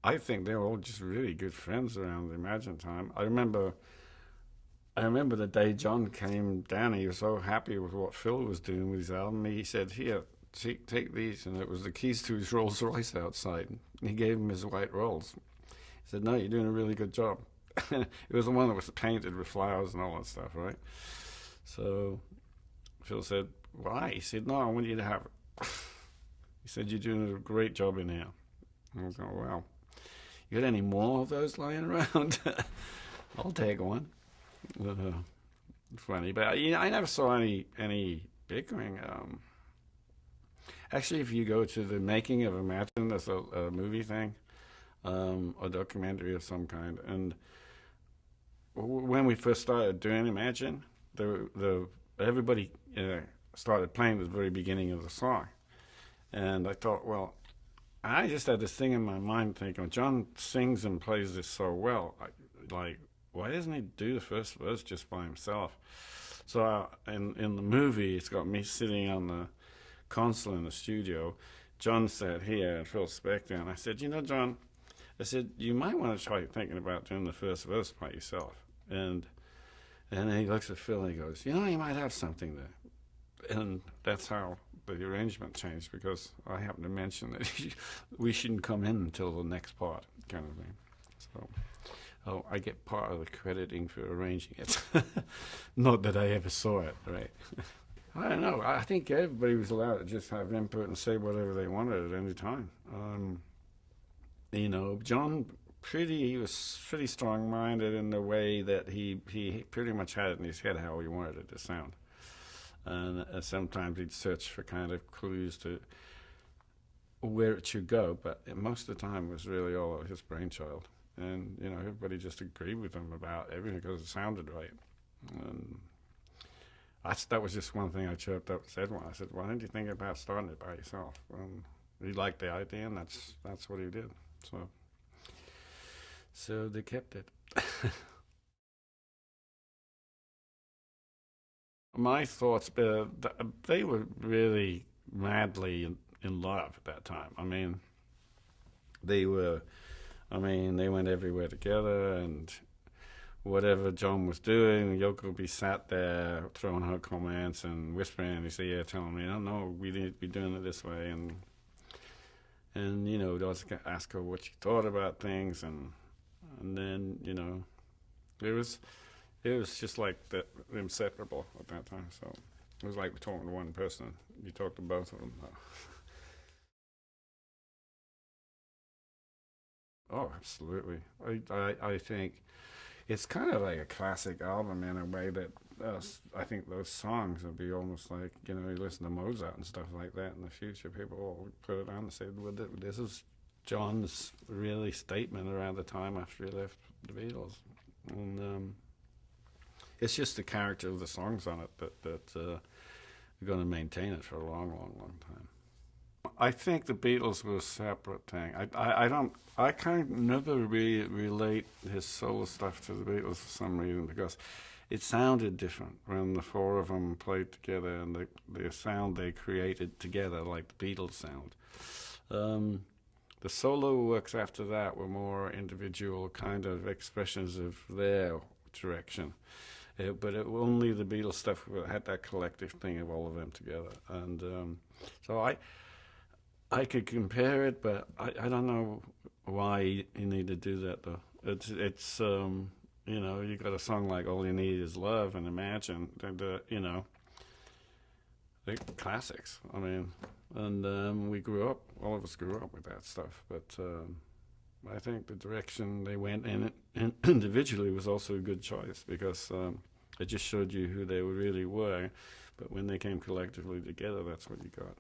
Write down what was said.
I think they were all just really good friends around the Imagine time. I remember the day John came down. He was so happy with what Phil was doing with his album. He said, "Here, take these," and it was the keys to his Rolls Royce outside. And he gave him his white Rolls. He said, "No, you're doing a really good job." It was the one that was painted with flowers and all that stuff, right? So Phil said, "Why?" He said, "No, I want you to have it." He said, "You're doing a great job in here." And I was like, "Wow, you got any more of those lying around?" I'll take one. Uh, Funny, but I never saw any bickering. Actually, if you go to the making of Imagine, there's a movie thing, a documentary of some kind, and when we first started doing Imagine, the everybody started playing at the very beginning of the song, and I thought, well, I just had this thing in my mind thinking, John sings and plays this so well, like, why doesn't he do the first verse just by himself? So in the movie, it's got me sitting on the console in the studio. John sat here and Phil Spector, and I said, John, I said, you might want to try thinking about doing the first verse by yourself. And then he looks at Phil and he goes, you might have something there. And that's how the arrangement changed, because I happened to mention that we shouldn't come in until the next part, kind of thing. So, I get part of the crediting for arranging it. Not that I ever saw it, right? I don't know. I think everybody was allowed to just have input and say whatever they wanted at any time. John he was pretty strong-minded in the way that he pretty much had it in his head how he wanted it to sound. And sometimes he'd search for kind of clues to where it should go, but most of the time it was really all his brainchild. And, everybody just agreed with him about everything because it sounded right. And that was just one thing I chirped up and said one. I said, why don't you think about starting it by yourself? And he liked the idea, and that's what he did. So they kept it. My thoughts, they were really madly in love at that time. They went everywhere together, and whatever John was doing, Yoko would be sat there throwing her comments and whispering in his ear, telling me, no, we need to be doing it this way. And would also ask her what she thought about things, and then, it was just like inseparable at that time. So it was like talking to one person. You talk to both of them. Oh, absolutely. I think it's kind of like a classic album in a way that I think those songs would be almost like, you listen to Mozart and stuff like that in the future. People will put it on and say, well, this is John's really statement around the time after he left the Beatles. And it's just the character of the songs on it that are going to maintain it for a long, long, long time. I think the Beatles were a separate thing. I kind of never really relate his solo stuff to the Beatles for some reason, because it sounded different when the four of them played together, and the sound they created together, like the Beatles sound. The solo works after that were more individual kind of expressions of their direction. But only the Beatles stuff had that collective thing of all of them together. And so I could compare it, but I don't know why you need to do that, though. It's you got a song like All You Need Is Love and Imagine, the classics. And we grew up, all of us grew up with that stuff, but I think the direction they went in it individually was also a good choice, because it just showed you who they really were, but when they came collectively together, that's what you got.